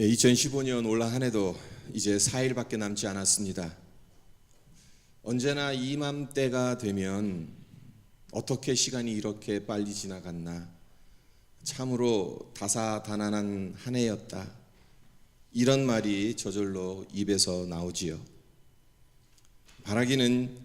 2015년 올 한 해도 이제 4일밖에 남지 않았습니다. 언제나 이맘때가 되면 어떻게 시간이 이렇게 빨리 지나갔나, 참으로 다사다난한 한 해였다, 이런 말이 저절로 입에서 나오지요. 바라기는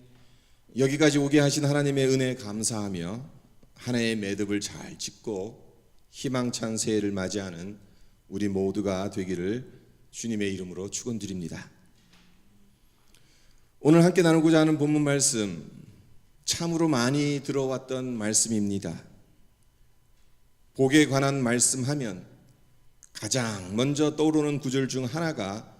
여기까지 오게 하신 하나님의 은혜에 감사하며 한 해의 매듭을 잘 짓고 희망찬 새해를 맞이하는 우리 모두가 되기를 주님의 이름으로 축원드립니다. 오늘 함께 나누고자 하는 본문 말씀, 참으로 많이 들어왔던 말씀입니다. 복에 관한 말씀하면 가장 먼저 떠오르는 구절 중 하나가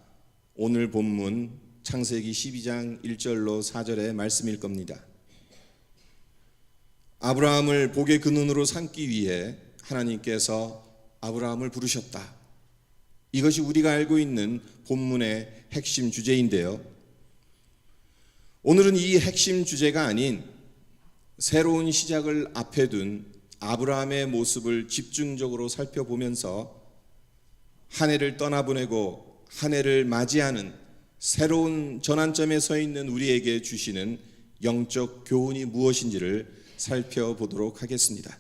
오늘 본문 창세기 12장 1절로 4절의 말씀일 겁니다. 아브라함을 복의 근원으로 삼기 위해 하나님께서 아브라함을 부르셨다. 이것이 우리가 알고 있는 본문의 핵심 주제인데요. 오늘은 이 핵심 주제가 아닌 새로운 시작을 앞에 둔 아브라함의 모습을 집중적으로 살펴보면서 한 해를 떠나보내고 한 해를 맞이하는 새로운 전환점에 서 있는 우리에게 주시는 영적 교훈이 무엇인지를 살펴보도록 하겠습니다.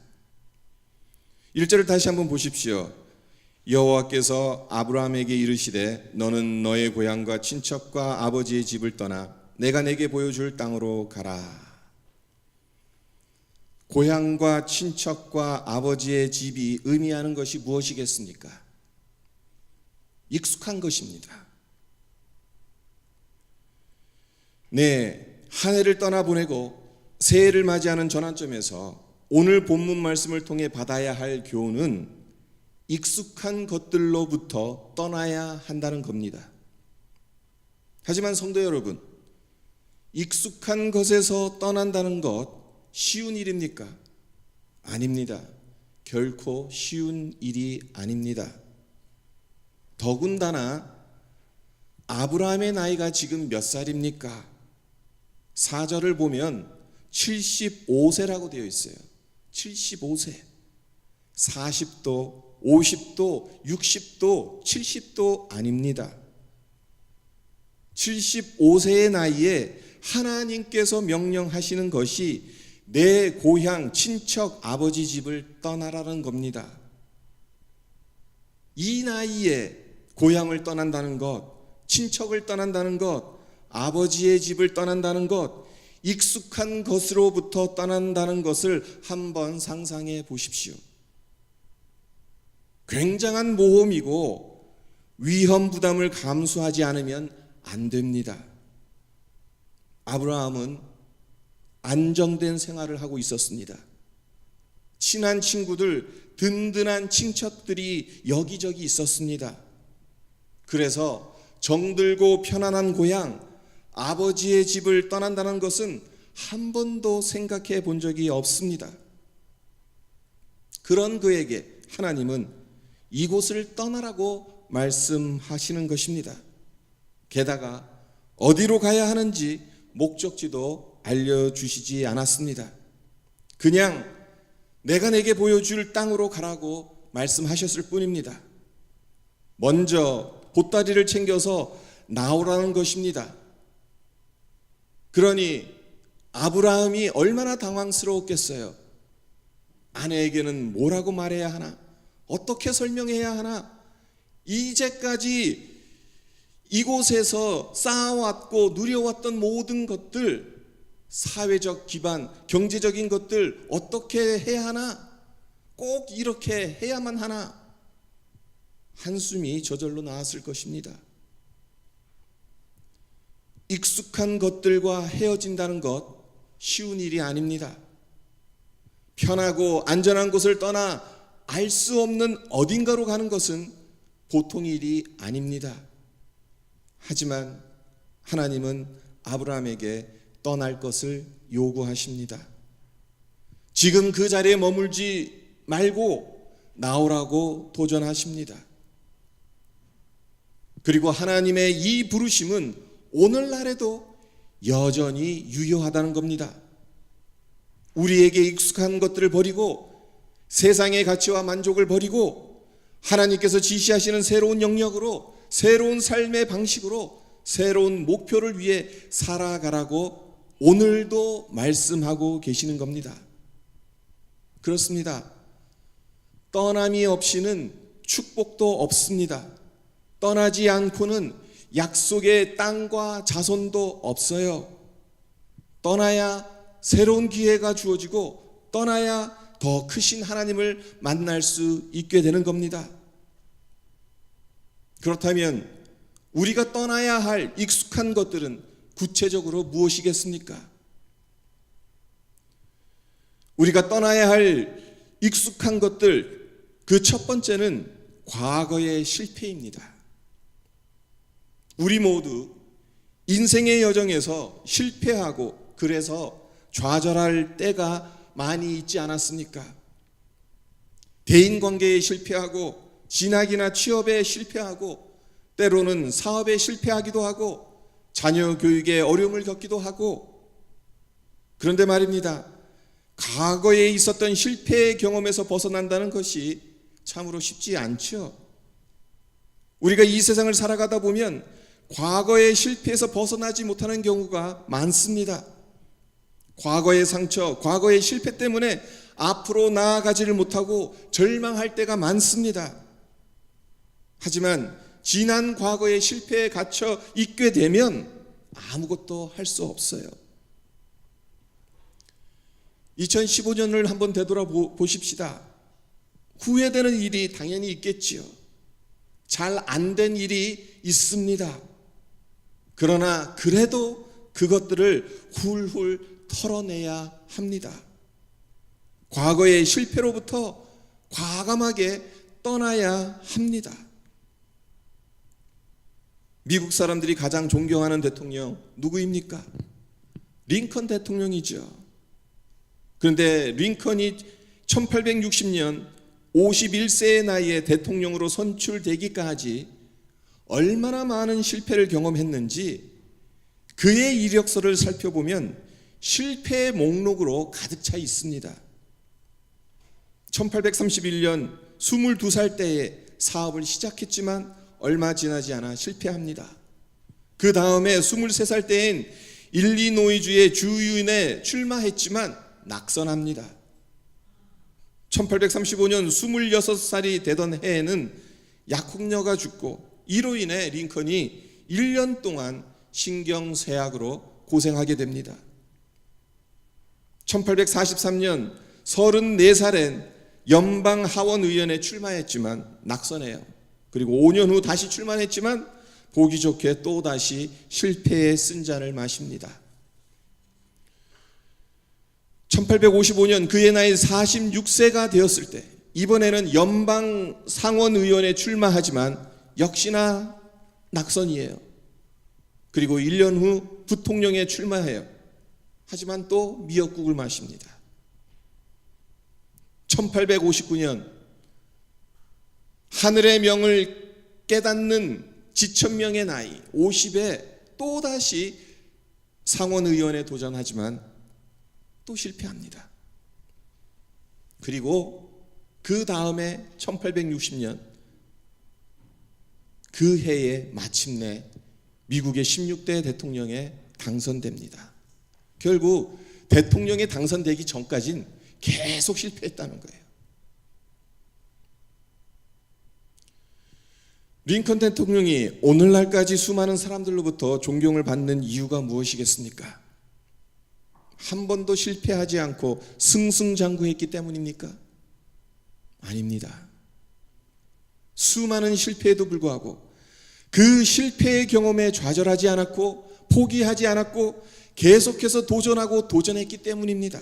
1절을 다시 한번 보십시오. 여호와께서 아브라함에게 이르시되 너는 너의 고향과 친척과 아버지의 집을 떠나 내가 내게 보여줄 땅으로 가라. 고향과 친척과 아버지의 집이 의미하는 것이 무엇이겠습니까? 익숙한 것입니다. 한 해를 떠나보내고 새해를 맞이하는 전환점에서 오늘 본문 말씀을 통해 받아야 할 교훈은 익숙한 것들로부터 떠나야 한다는 겁니다. 하지만 성도 여러분, 익숙한 것에서 떠난다는 것 쉬운 일입니까? 아닙니다. 결코 쉬운 일이 아닙니다. 더군다나 아브라함의 나이가 지금 몇 살입니까? 4절을 보면 75세라고 되어 있어요. 75세. 40도, 50도, 60도, 70도 아닙니다. 75세의 나이에 하나님께서 명령하시는 것이 내 고향, 친척, 아버지 집을 떠나라는 겁니다. 이 나이에 고향을 떠난다는 것, 친척을 떠난다는 것, 아버지의 집을 떠난다는 것, 익숙한 것으로부터 떠난다는 것을 한번 상상해 보십시오. 굉장한 모험이고 위험 부담을 감수하지 않으면 안 됩니다. 아브라함은 안정된 생활을 하고 있었습니다. 친한 친구들, 든든한 친척들이 여기저기 있었습니다. 그래서 정들고 편안한 고향, 아버지의 집을 떠난다는 것은 한 번도 생각해 본 적이 없습니다. 그런 그에게 하나님은 이곳을 떠나라고 말씀하시는 것입니다. 게다가 어디로 가야 하는지 목적지도 알려주시지 않았습니다. 그냥 내가 내게 보여줄 땅으로 가라고 말씀하셨을 뿐입니다. 먼저 보따리를 챙겨서 나오라는 것입니다. 그러니 아브라함이 얼마나 당황스러웠겠어요. 아내에게는 뭐라고 말해야 하나? 어떻게 설명해야 하나? 이제까지 이곳에서 쌓아왔고 누려왔던 모든 것들, 사회적 기반, 경제적인 것들 어떻게 해야 하나? 꼭 이렇게 해야만 하나? 한숨이 저절로 나왔을 것입니다. 익숙한 것들과 헤어진다는 것 쉬운 일이 아닙니다. 편하고 안전한 곳을 떠나 알 수 없는 어딘가로 가는 것은 보통 일이 아닙니다. 하지만 하나님은 아브라함에게 떠날 것을 요구하십니다. 지금 그 자리에 머물지 말고 나오라고 도전하십니다. 그리고 하나님의 이 부르심은 오늘날에도 여전히 유효하다는 겁니다. 우리에게 익숙한 것들을 버리고 세상의 가치와 만족을 버리고 하나님께서 지시하시는 새로운 영역으로, 새로운 삶의 방식으로, 새로운 목표를 위해 살아가라고 오늘도 말씀하고 계시는 겁니다. 그렇습니다. 떠남이 없이는 축복도 없습니다. 떠나지 않고는 약속의 땅과 자손도 없어요. 떠나야 새로운 기회가 주어지고, 떠나야 더 크신 하나님을 만날 수 있게 되는 겁니다. 그렇다면 우리가 떠나야 할 익숙한 것들은 구체적으로 무엇이겠습니까? 우리가 떠나야 할 익숙한 것들, 그 첫 번째는 과거의 실패입니다. 우리 모두 인생의 여정에서 실패하고 그래서 좌절할 때가 많이 있지 않았습니까? 대인관계에 실패하고, 진학이나 취업에 실패하고, 때로는 사업에 실패하기도 하고, 자녀 교육에 어려움을 겪기도 하고. 그런데 말입니다, 과거에 있었던 실패의 경험에서 벗어난다는 것이 참으로 쉽지 않죠. 우리가 이 세상을 살아가다 보면 과거의 실패에서 벗어나지 못하는 경우가 많습니다. 과거의 상처, 과거의 실패 때문에 앞으로 나아가지를 못하고 절망할 때가 많습니다. 하지만 지난 과거의 실패에 갇혀 있게 되면 아무것도 할 수 없어요. 2015년을 한번 되돌아보십시다. 후회되는 일이 당연히 있겠지요. 잘 안 된 일이 있습니다. 그러나 그래도 그것들을 훌훌 털어내야 합니다. 과거의 실패로부터 과감하게 떠나야 합니다. 미국 사람들이 가장 존경하는 대통령 누구입니까? 링컨 대통령이죠. 그런데 링컨이 1860년 51세의 나이에 대통령으로 선출되기까지 얼마나 많은 실패를 경험했는지 그의 이력서를 살펴보면 실패의 목록으로 가득 차 있습니다. 1831년 22살 때에 사업을 시작했지만 얼마 지나지 않아 실패합니다. 그 다음에 23살 때엔 일리노이주의 주유인에 출마했지만 낙선합니다. 1835년 26살이 되던 해에는 약혼녀가 죽고, 이로 인해 링컨이 1년 동안 신경쇠약으로 고생하게 됩니다. 1843년 34살엔 연방 하원의원에 출마했지만 낙선해요. 그리고 5년 후 다시 출마했지만 보기 좋게 또다시 실패의 쓴잔을 마십니다. 1855년 그의 나이 46세가 되었을 때 이번에는 연방 상원의원에 출마하지만 역시나 낙선이에요. 그리고 1년 후 부통령에 출마해요. 하지만 또 미역국을 마십니다. 1859년 하늘의 명을 깨닫는 지천명의 나이 50에 또다시 상원의원에 도전하지만 또 실패합니다. 그리고 그 다음에 1860년 그 해에 마침내 미국의 16대 대통령에 당선됩니다. 결국 대통령에 당선되기 전까지는 계속 실패했다는 거예요. 링컨 대통령이 오늘날까지 수많은 사람들로부터 존경을 받는 이유가 무엇이겠습니까? 한 번도 실패하지 않고 승승장구했기 때문입니까? 아닙니다. 수많은 실패에도 불구하고 그 실패의 경험에 좌절하지 않았고 포기하지 않았고 계속해서 도전하고 도전했기 때문입니다.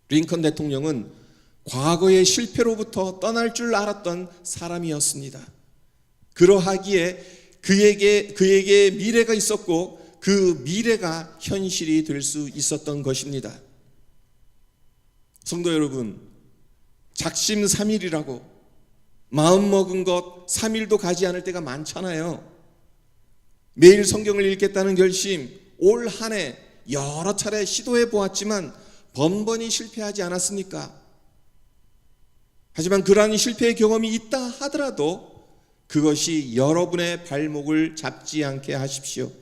링컨 대통령은 과거의 실패로부터 떠날 줄 알았던 사람이었습니다. 그러하기에 그에게 미래가 있었고 그 미래가 현실이 될 수 있었던 것입니다. 성도 여러분, 작심삼일이라고 마음먹은 것 3일도 가지 않을 때가 많잖아요. 매일 성경을 읽겠다는 결심, 올 한 해 여러 차례 시도해 보았지만 번번이 실패하지 않았습니까? 하지만 그러한 실패의 경험이 있다 하더라도 그것이 여러분의 발목을 잡지 않게 하십시오.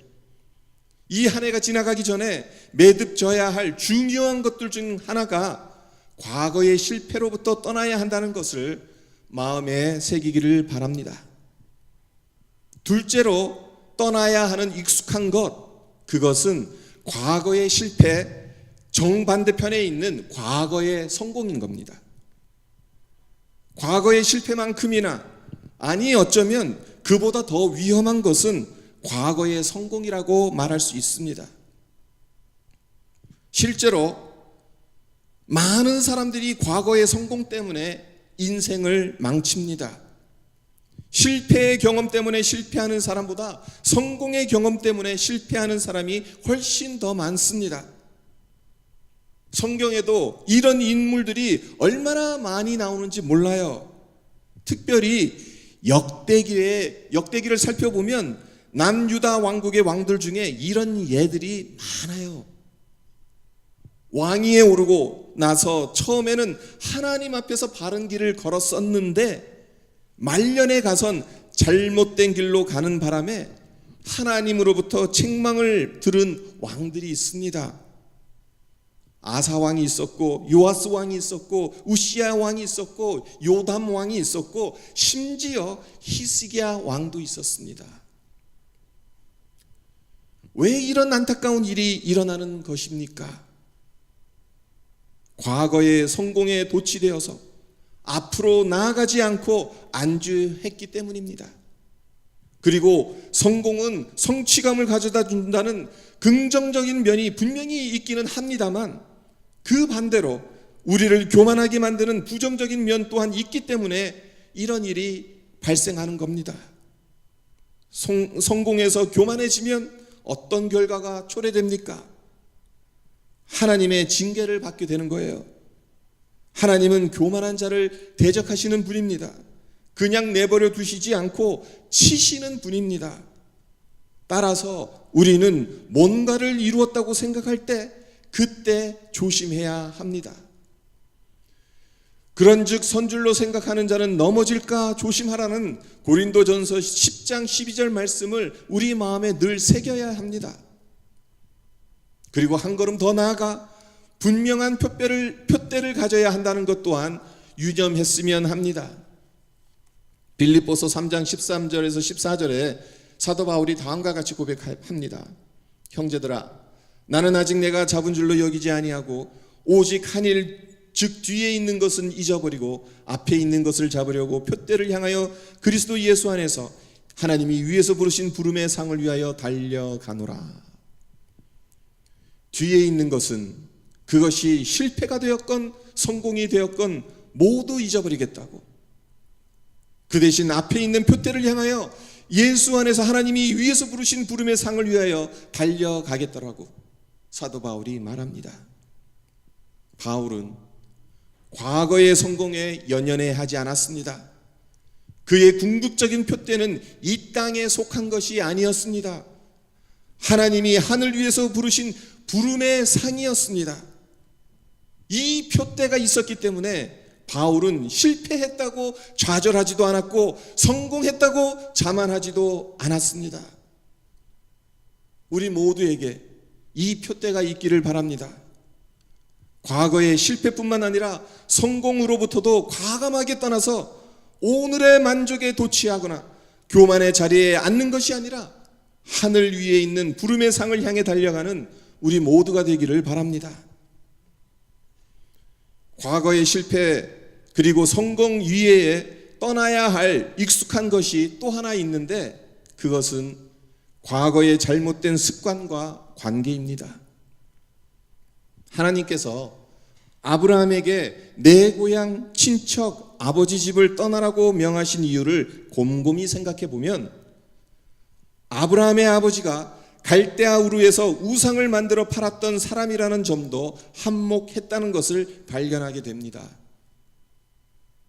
이 한 해가 지나가기 전에 매듭져야 할 중요한 것들 중 하나가 과거의 실패로부터 떠나야 한다는 것을 마음에 새기기를 바랍니다. 둘째로 떠나야 하는 익숙한 것, 그것은 과거의 실패 정반대편에 있는 과거의 성공인 겁니다. 과거의 실패만큼이나, 아니 어쩌면 그보다 더 위험한 것은 과거의 성공이라고 말할 수 있습니다. 실제로 많은 사람들이 과거의 성공 때문에 인생을 망칩니다. 실패의 경험 때문에 실패하는 사람보다 성공의 경험 때문에 실패하는 사람이 훨씬 더 많습니다. 성경에도 이런 인물들이 얼마나 많이 나오는지 몰라요. 특별히 역대기를 살펴보면 남유다 왕국의 왕들 중에 이런 예들이 많아요. 왕위에 오르고 나서 처음에는 하나님 앞에서 바른 길을 걸었었는데 말년에 가선 잘못된 길로 가는 바람에 하나님으로부터 책망을 들은 왕들이 있습니다. 아사 왕이 있었고, 요아스 왕이 있었고, 우시야 왕이 있었고, 요담 왕이 있었고, 심지어 히스기야 왕도 있었습니다. 왜 이런 안타까운 일이 일어나는 것입니까? 과거의 성공에 도취되어서 앞으로 나아가지 않고 안주했기 때문입니다. 그리고 성공은 성취감을 가져다 준다는 긍정적인 면이 분명히 있기는 합니다만, 그 반대로 우리를 교만하게 만드는 부정적인 면 또한 있기 때문에 이런 일이 발생하는 겁니다. 성공해서 교만해지면 어떤 결과가 초래됩니까? 하나님의 징계를 받게 되는 거예요. 하나님은 교만한 자를 대적하시는 분입니다. 그냥 내버려 두시지 않고 치시는 분입니다. 따라서 우리는 뭔가를 이루었다고 생각할 때 그때 조심해야 합니다. 그런즉 선줄로 생각하는 자는 넘어질까 조심하라는 고린도전서 10장 12절 말씀을 우리 마음에 늘 새겨야 합니다. 그리고 한 걸음 더 나아가 분명한 표대를 가져야 한다는 것 또한 유념했으면 합니다. 빌립보서 3장 13절에서 14절에 사도 바울이 다음과 같이 고백합니다. 형제들아, 나는 아직 내가 잡은 줄로 여기지 아니하고 오직 한 일, 즉 뒤에 있는 것은 잊어버리고 앞에 있는 것을 잡으려고 표대를 향하여 그리스도 예수 안에서 하나님이 위에서 부르신 부름의 상을 위하여 달려가노라. 뒤에 있는 것은 그것이 실패가 되었건 성공이 되었건 모두 잊어버리겠다고, 그 대신 앞에 있는 표대를 향하여 예수 안에서 하나님이 위에서 부르신 부름의 상을 위하여 달려가겠다라고 사도 바울이 말합니다. 바울은 과거의 성공에 연연해 하지 않았습니다. 그의 궁극적인 표대는 이 땅에 속한 것이 아니었습니다. 하나님이 하늘 위에서 부르신 부름의 상이었습니다. 이 표대가 있었기 때문에 바울은 실패했다고 좌절하지도 않았고 성공했다고 자만하지도 않았습니다. 우리 모두에게 이 표대가 있기를 바랍니다. 과거의 실패뿐만 아니라 성공으로부터도 과감하게 떠나서 오늘의 만족에 도취하거나 교만의 자리에 앉는 것이 아니라 하늘 위에 있는 부름의 상을 향해 달려가는 우리 모두가 되기를 바랍니다. 과거의 실패 그리고 성공 위에 떠나야 할 익숙한 것이 또 하나 있는데, 그것은 과거의 잘못된 습관과 관계입니다. 하나님께서 아브라함에게 내 고향 친척 아버지 집을 떠나라고 명하신 이유를 곰곰이 생각해 보면, 아브라함의 아버지가 갈대아 우르에서 우상을 만들어 팔았던 사람이라는 점도 한몫했다는 것을 발견하게 됩니다.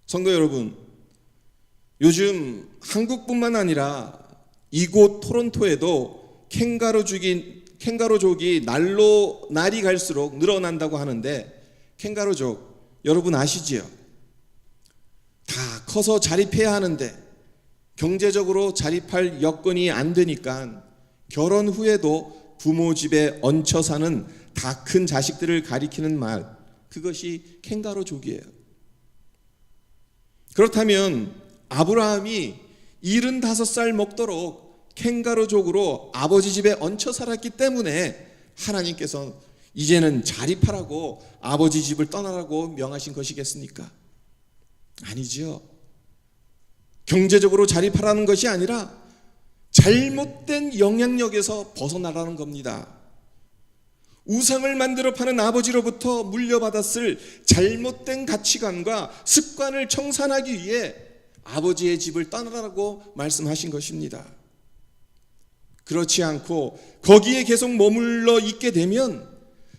성도 여러분, 요즘 한국뿐만 아니라 이곳 토론토에도 캥거루족이 날이 갈수록 늘어난다고 하는데, 캥거루족 여러분 아시지요? 서서 자립해야 하는데 경제적으로 자립할 여건이 안 되니까 결혼 후에도 부모 집에 얹혀 사는 다 큰 자식들을 가리키는 말, 그것이 캥거루족이에요. 그렇다면 아브라함이 75살 먹도록 캥거루족으로 아버지 집에 얹혀 살았기 때문에 하나님께서 이제는 자립하라고 아버지 집을 떠나라고 명하신 것이겠습니까? 아니지요. 경제적으로 자립하라는 것이 아니라 잘못된 영향력에서 벗어나라는 겁니다. 우상을 만들어 파는 아버지로부터 물려받았을 잘못된 가치관과 습관을 청산하기 위해 아버지의 집을 떠나라고 말씀하신 것입니다. 그렇지 않고 거기에 계속 머물러 있게 되면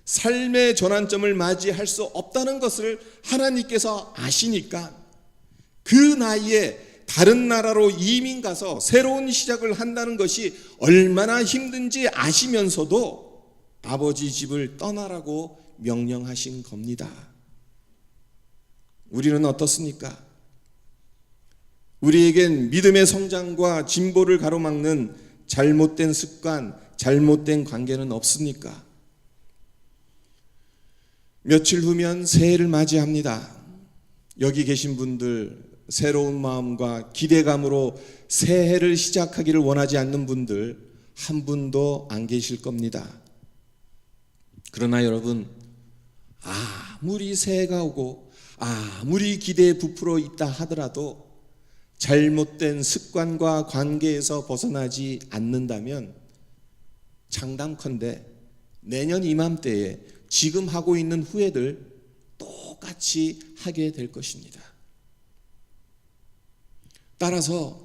삶의 전환점을 맞이할 수 없다는 것을 하나님께서 아시니까 그 나이에 다른 나라로 이민 가서 새로운 시작을 한다는 것이 얼마나 힘든지 아시면서도 아버지 집을 떠나라고 명령하신 겁니다. 우리는 어떻습니까? 우리에겐 믿음의 성장과 진보를 가로막는 잘못된 습관, 잘못된 관계는 없습니까? 며칠 후면 새해를 맞이합니다. 여기 계신 분들, 새로운 마음과 기대감으로 새해를 시작하기를 원하지 않는 분들 한 분도 안 계실 겁니다. 그러나 여러분, 아무리 새해가 오고 아무리 기대에 부풀어 있다 하더라도 잘못된 습관과 관계에서 벗어나지 않는다면 장담컨대 내년 이맘때에 지금 하고 있는 후회들 똑같이 하게 될 것입니다. 따라서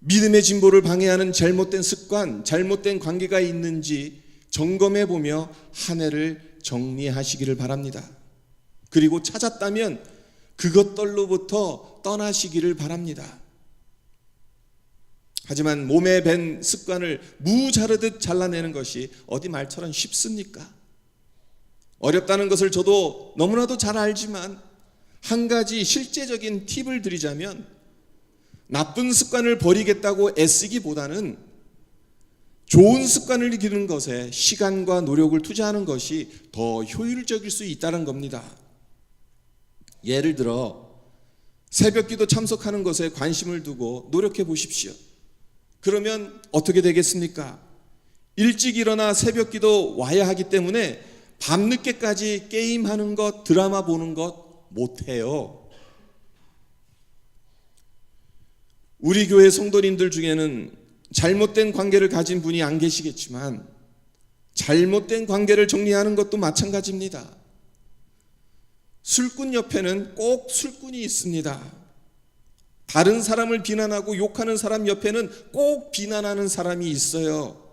믿음의 진보를 방해하는 잘못된 습관, 잘못된 관계가 있는지 점검해 보며 한 해를 정리하시기를 바랍니다. 그리고 찾았다면 그것들로부터 떠나시기를 바랍니다. 하지만 몸에 밴 습관을 무 자르듯 잘라내는 것이 어디 말처럼 쉽습니까? 어렵다는 것을 저도 너무나도 잘 알지만 한 가지 실제적인 팁을 드리자면 나쁜 습관을 버리겠다고 애쓰기보다는 좋은 습관을 기르는 것에 시간과 노력을 투자하는 것이 더 효율적일 수 있다는 겁니다. 예를 들어 새벽기도 참석하는 것에 관심을 두고 노력해 보십시오. 그러면 어떻게 되겠습니까? 일찍 일어나 새벽기도 와야 하기 때문에 밤늦게까지 게임하는 것, 드라마 보는 것 못해요. 우리 교회 성도님들 중에는 잘못된 관계를 가진 분이 안 계시겠지만 잘못된 관계를 정리하는 것도 마찬가지입니다. 술꾼 옆에는 꼭 술꾼이 있습니다. 다른 사람을 비난하고 욕하는 사람 옆에는 꼭 비난하는 사람이 있어요.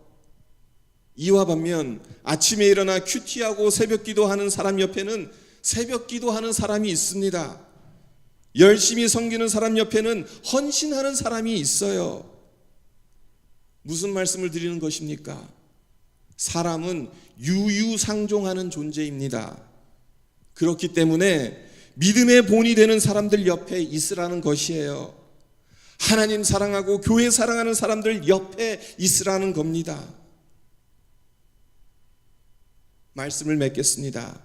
이와 반면 아침에 일어나 큐티하고 새벽 기도하는 사람 옆에는 새벽 기도하는 사람이 있습니다. 열심히 섬기는 사람 옆에는 헌신하는 사람이 있어요. 무슨 말씀을 드리는 것입니까? 사람은 유유상종하는 존재입니다. 그렇기 때문에 믿음의 본이 되는 사람들 옆에 있으라는 것이에요. 하나님 사랑하고 교회 사랑하는 사람들 옆에 있으라는 겁니다. 말씀을 맺겠습니다.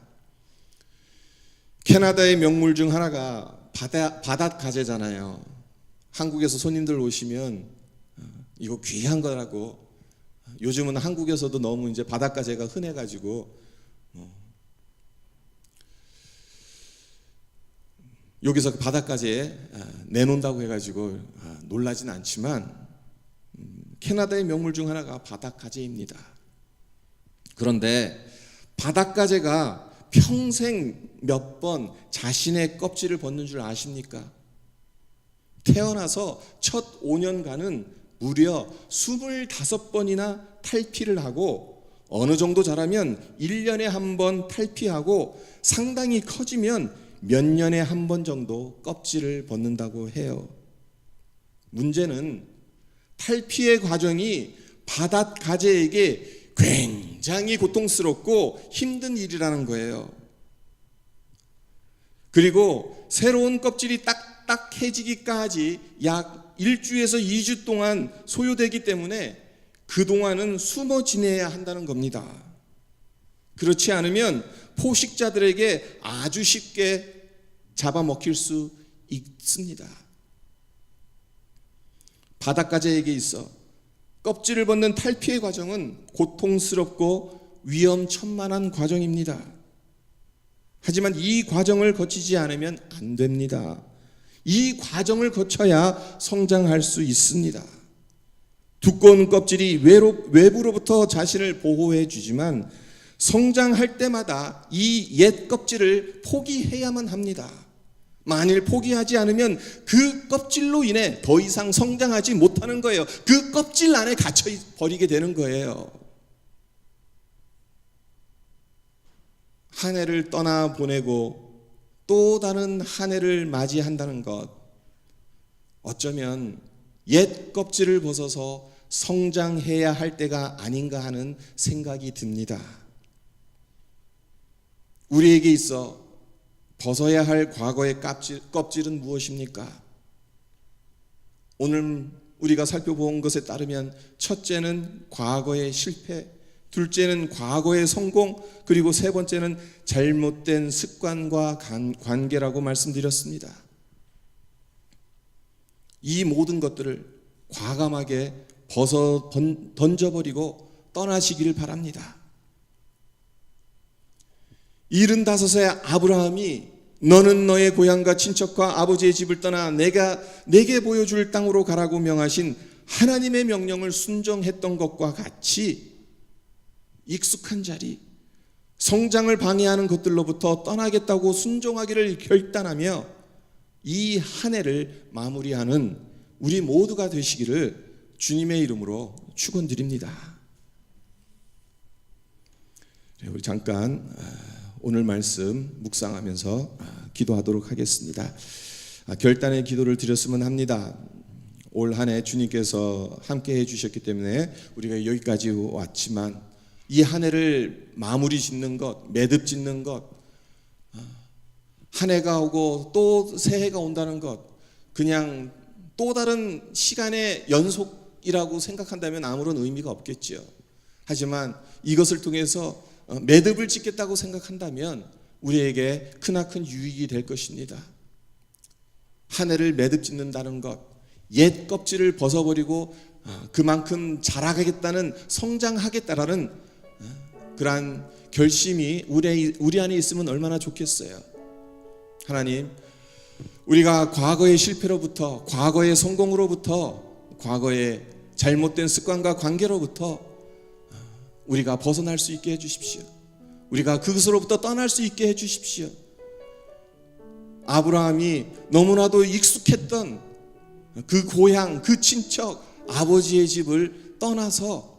캐나다의 명물 중 하나가 바닷가재잖아요. 한국에서 손님들 오시면 이거 귀한 거라고, 요즘은 한국에서도 너무 이제 바닷가재가 흔해가지고 여기서 바닷가재 내놓는다고 해가지고 놀라진 않지만 캐나다의 명물 중 하나가 바닷가재입니다. 그런데 바닷가재가 평생 몇 번 자신의 껍질을 벗는 줄 아십니까? 태어나서 첫 5년간은 무려 25번이나 탈피를 하고 어느 정도 자라면 1년에 한 번 탈피하고 상당히 커지면 몇 년에 한 번 정도 껍질을 벗는다고 해요. 문제는 탈피의 과정이 바닷가재에게 굉장히 고통스럽고 힘든 일이라는 거예요. 그리고 새로운 껍질이 딱 딱딱해지기까지 약 1주에서 2주 동안 소요되기 때문에 그동안은 숨어 지내야 한다는 겁니다. 그렇지 않으면 포식자들에게 아주 쉽게 잡아먹힐 수 있습니다. 바닷가재에게 있어 껍질을 벗는 탈피의 과정은 고통스럽고 위험천만한 과정입니다. 하지만 이 과정을 거치지 않으면 안 됩니다. 이 과정을 거쳐야 성장할 수 있습니다. 두꺼운 껍질이 외부로부터 자신을 보호해 주지만 성장할 때마다 이 옛 껍질을 포기해야만 합니다. 만일 포기하지 않으면 그 껍질로 인해 더 이상 성장하지 못하는 거예요. 그 껍질 안에 갇혀 버리게 되는 거예요. 한 해를 떠나보내고 또 다른 한 해를 맞이한다는 것, 어쩌면 옛 껍질을 벗어서 성장해야 할 때가 아닌가 하는 생각이 듭니다. 우리에게 있어 벗어야 할 과거의 껍질은 무엇입니까? 오늘 우리가 살펴본 것에 따르면 첫째는 과거의 실패, 둘째는 과거의 성공, 그리고 세 번째는 잘못된 습관과 관계라고 말씀드렸습니다. 이 모든 것들을 과감하게 던져버리고 떠나시기를 바랍니다. 75세 아브라함이 너는 너의 고향과 친척과 아버지의 집을 떠나 내가 내게 보여줄 땅으로 가라고 명하신 하나님의 명령을 순종했던 것과 같이 익숙한 자리, 성장을 방해하는 것들로부터 떠나겠다고 순종하기를 결단하며 이 한 해를 마무리하는 우리 모두가 되시기를 주님의 이름으로 축원드립니다. 우리 잠깐 오늘 말씀 묵상하면서 기도하도록 하겠습니다. 결단의 기도를 드렸으면 합니다. 올 한 해 주님께서 함께 해주셨기 때문에 우리가 여기까지 왔지만 이 한 해를 마무리 짓는 것, 매듭 짓는 것, 한 해가 오고 또 새해가 온다는 것, 그냥 또 다른 시간의 연속이라고 생각한다면 아무런 의미가 없겠죠. 하지만 이것을 통해서 매듭을 짓겠다고 생각한다면 우리에게 크나큰 유익이 될 것입니다. 한 해를 매듭 짓는다는 것, 옛 껍질을 벗어버리고 그만큼 자라가겠다는, 성장하겠다라는 그러한 결심이 우리 안에 있으면 얼마나 좋겠어요. 하나님, 우리가 과거의 실패로부터, 과거의 성공으로부터, 과거의 잘못된 습관과 관계로부터 우리가 벗어날 수 있게 해주십시오. 우리가 그것으로부터 떠날 수 있게 해주십시오. 아브라함이 너무나도 익숙했던 그 고향, 그 친척, 아버지의 집을 떠나서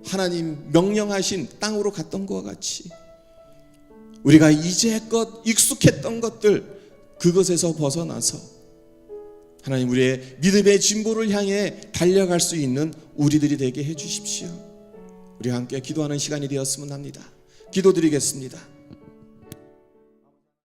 하나님 명령하신 땅으로 갔던 것과 같이 우리가 이제껏 익숙했던 것들, 그것에서 벗어나서 하나님 우리의 믿음의 진보를 향해 달려갈 수 있는 우리들이 되게 해주십시오. 우리 함께 기도하는 시간이 되었으면 합니다. 기도드리겠습니다.